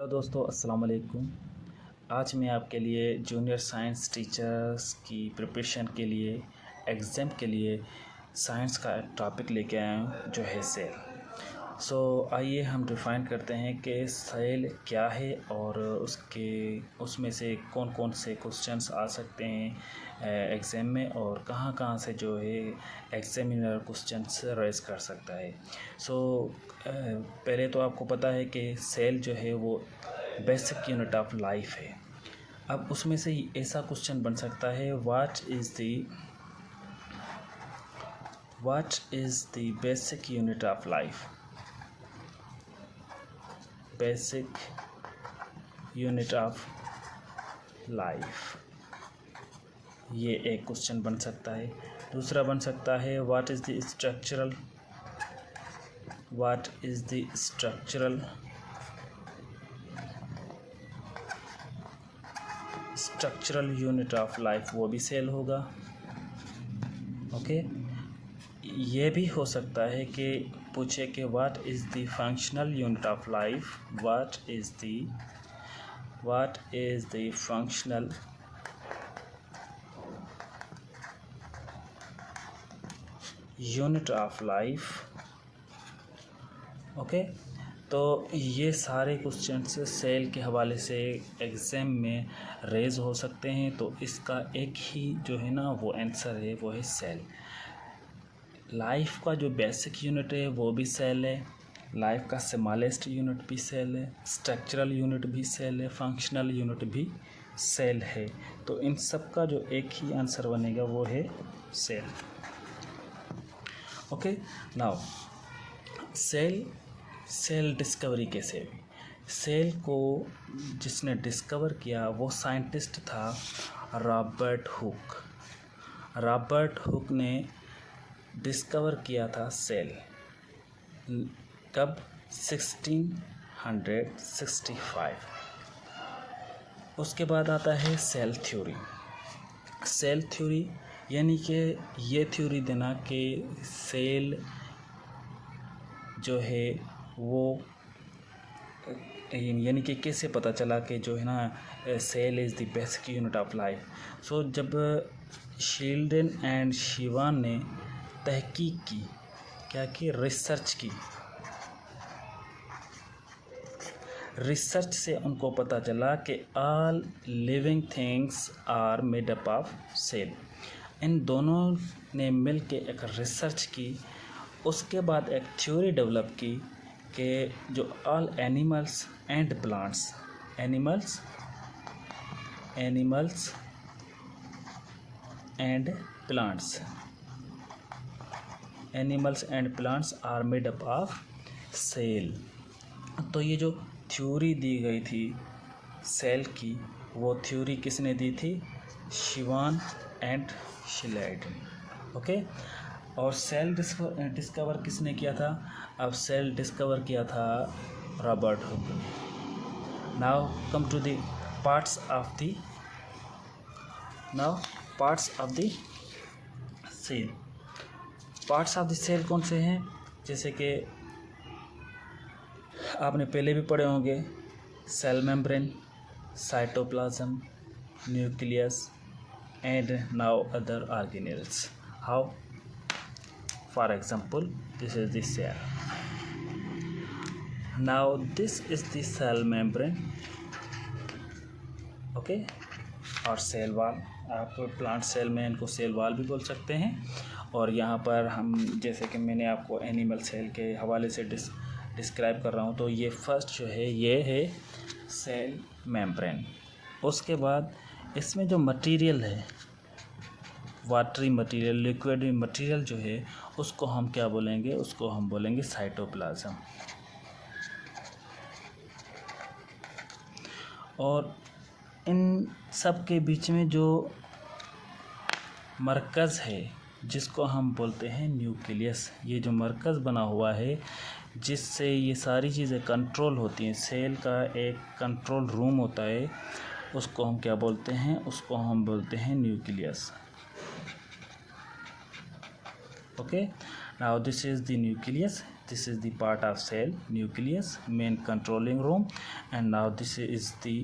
Hello दोस्तों, अस्सलाम वालेकुम। आज मैं आपके लिए जूनियर साइंस टीचर्स की प्रिपरेशन के लिए एग्ज़ाम के लिए साइंस का एक टॉपिक लेके आया हूँ जो है सेल। आइए हम डिफ़ाइन करते हैं कि सेल क्या है और उसमें से कौन कौन से क्वेश्चंस आ सकते हैं एग्ज़ाम में और कहाँ कहाँ से जो है एग्ज़ामिनर क्वेश्चंस रेज़ कर सकता है। पहले तो आपको पता है कि सेल जो है वो बेसिक यूनिट ऑफ लाइफ है। अब उसमें से ऐसा क्वेश्चन बन सकता है, what is the basic unit of life. Basic unit of life, ये एक क्वेश्चन बन सकता है। दूसरा बन सकता है, what is the structural unit of life, वो भी सेल होगा। ओके, ये भी हो सकता है कि पूछे कि what is the functional unit of life. What is the functional unit of life. Okay, तो ये सारे क्वेश्चंस सेल के हवाले से एग्ज़ाम में रेज़ हो सकते हैं। तो इसका एक ही जो है ना वो आंसर है, वो है सेल। लाइफ का जो बेसिक यूनिट है वो भी सेल है, लाइफ का स्मॉलेस्ट यूनिट भी सेल है, स्ट्रक्चरल यूनिट भी सेल है, फंक्शनल यूनिट भी सेल है। तो इन सब का जो एक ही आंसर बनेगा वो है cell. Okay, now cell discovery कैसे हुई। सेल को जिसने डिस्कवर किया वो साइंटिस्ट था रॉबर्ट हुक ने डिस्कवर किया था सेल। कब? 1665। उसके बाद आता है सेल थ्योरी यानी कि ये थ्योरी देना कि सेल जो है वो यानी कि कैसे पता चला कि जो है ना cell is the basic unit of life. जब शील्डन एंड शिवान ने तहकीक की, क्या की, रिसर्च से उनको पता चला कि all living things are made up of cell. इन दोनों ने मिल के एक रिसर्च की, उसके बाद एक थ्योरी डेवलप की कि जो all animals and plants are made up of cell. तो ये जो थ्योरी दी गई थी सेल की, वो थ्योरी किसने दी थी? Schwann and Schleiden. ओके, और सेल डिस्कवर किसने किया था? अब सेल डिस्कवर किया था Robert Hooke. Now come to the parts of the cell. Parts of the cell कौन से हैं? जैसे कि आपने पहले भी पढ़े होंगे, cell membrane, cytoplasm, nucleus and now other organelles. How? For example, this is the cell. Now this is the cell membrane. Okay, और सेल वाल, आप प्लांट सेल में इनको सेल वाल भी बोल सकते हैं। और यहाँ पर हम जैसे कि मैंने आपको एनिमल सेल के हवाले से डिस्क्राइब कर रहा हूँ, तो ये फर्स्ट जो है ये है सेल मेम्ब्रेन। उसके बाद इसमें जो मटेरियल है, वाटरी मटेरियल, लिक्विड मटेरियल जो है, उसको हम क्या बोलेंगे? उसको हम बोलेंगे साइटोप्लाज्म। और इन सब के बीच में जो मरकज़ है जिसको हम बोलते हैं न्यूक्लियस, ये जो मरकज़ बना हुआ है जिससे ये सारी चीज़ें कंट्रोल होती हैं, सेल का एक कंट्रोल रूम होता है, उसको हम क्या बोलते हैं? उसको हम बोलते हैं nucleus. Okay, now this is the nucleus, this is the part of cell nucleus, main controlling room, and now this is the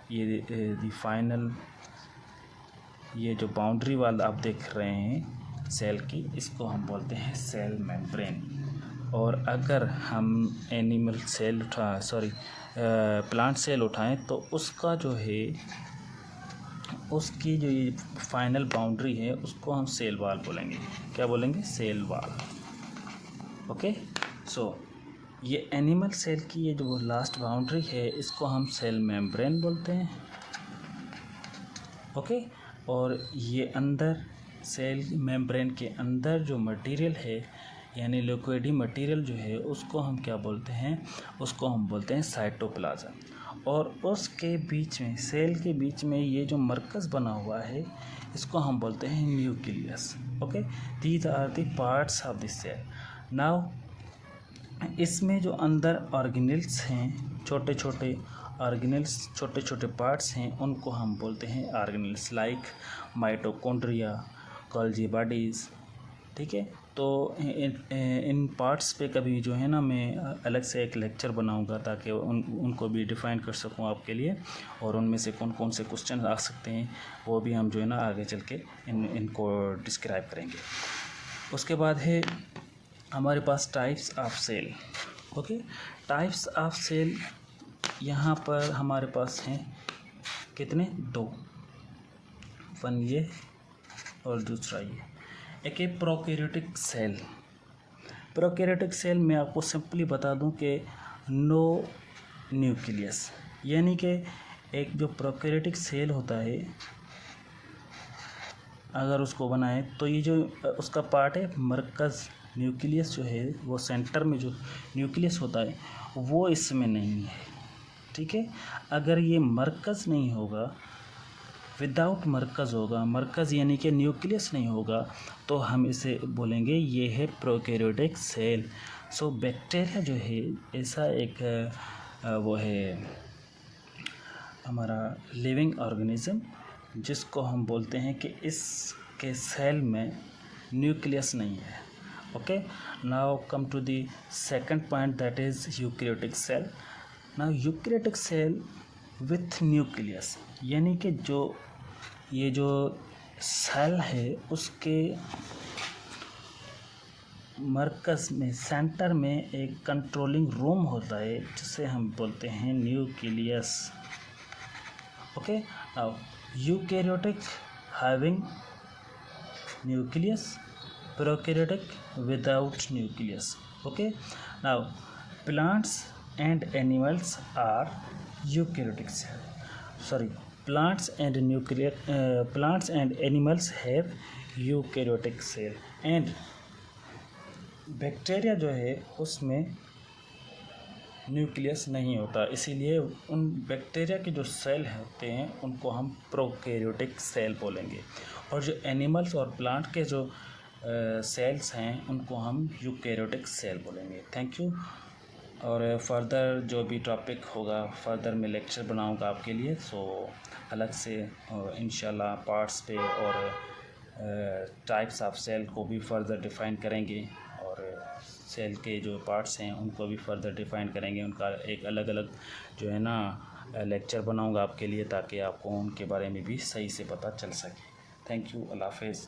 the final, ये जो बाउंड्री वाला आप देख रहे हैं सेल की, इसको हम बोलते हैं सेल मेम्ब्रेन। और अगर हम एनिमल सेल प्लांट सेल उठाएं तो उसका जो है, उसकी जो ये फाइनल बाउंड्री है उसको हम सेल वाल बोलेंगे। क्या बोलेंगे? Cell wall. ओके, सो ये एनिमल सेल की ये जो लास्ट बाउंड्री है इसको हम सेल मेम्ब्रेन बोलते हैं। ओके, और ये अंदर सेल मेम्ब्रेन के अंदर जो मटेरियल है यानी लिक्विडी मटेरियल जो है उसको हम क्या बोलते हैं? उसको हम बोलते हैं साइटोप्लाज्म। और उसके बीच में, सेल के बीच में ये जो मरकज़ बना हुआ है इसको हम बोलते हैं nucleus. Okay, these are the parts of the cell. Now इसमें जो अंदर ऑर्गेनेल्स हैं, छोटे छोटे ऑर्गेनेल्स, छोटे छोटे पार्ट्स हैं, उनको हम बोलते हैं organelles, like mitochondria, Golgi bodies. ठीक है, तो इन पार्ट्स पे कभी जो है ना मैं अलग से एक लेक्चर बनाऊंगा ताकि उनको भी डिफ़ाइन कर सकूं आपके लिए, और उनमें से कौन कौन से क्वेश्चन आ सकते हैं वो भी हम जो है ना आगे चल के इनको डिस्क्राइब करेंगे। उसके बाद है हमारे पास types of cell. Okay, types of cell यहाँ पर हमारे पास हैं कितने? 2, वन ये और दूसरा ये। एक है प्रोकैरियोटिक सेल। प्रोकैरियोटिक सेल में आपको सिंपली बता दूं कि नो न्यूक्लियस, यानी कि एक जो प्रोकैरियोटिक सेल होता है अगर उसको बनाए तो ये जो उसका पार्ट है मरकज़, न्यूक्लियस जो है वो सेंटर में जो न्यूक्लियस होता है वो इसमें नहीं है। ठीक है, अगर ये मरकज़ नहीं होगा, विदाउट मरकज़ होगा, मरकज़ यानी कि न्यूक्लियस नहीं होगा, तो हम इसे बोलेंगे ये है प्रोकैरियोटिक सेल। सो बैक्टीरिया जो है ऐसा एक वो है हमारा लिविंग ऑर्गेनिज्म जिसको हम बोलते हैं कि इसके सेल में न्यूक्लियस नहीं है। Okay, now come to the second point, that is eukaryotic cell. Now eukaryotic cell with nucleus, यानी कि जो ये जो सेल है उसके मरकज़ में, सेंटर में एक कंट्रोलिंग रूम होता है जिसे हम बोलते हैं nucleus. Okay, now eukaryotic having nucleus, prokaryotic without nucleus. Okay, now plants and animals are eukaryotic cell. Plants and animals have eukaryotic cell, and bacteria जो है उसमें न्यूक्लियस नहीं होता, इसीलिए उन बैक्टीरिया के जो सेल होते हैं उनको हम प्रोकैरियोटिक सेल बोलेंगे, और जो एनिमल्स और प्लांट के जो सेल्स हैं उनको हम यूकैरियोटिक सेल बोलेंगे। Thank you. और फर्दर जो भी टॉपिक होगा फर्दर मैं लेक्चर बनाऊंगा आपके लिए, सो अलग से इंशाल्लाह पार्ट्स पे और टाइप्स ऑफ सेल को भी फर्दर डिफ़ाइन करेंगे, और सेल के जो पार्ट्स हैं उनको भी फर्दर डिफ़ाइन करेंगे। उनका एक अलग अलग जो है ना लेक्चर बनाऊंगा आपके लिए ताकि आपको उनके बारे में भी सही से पता चल सके। थैंक यू, अल्लाह हाफ़िज़।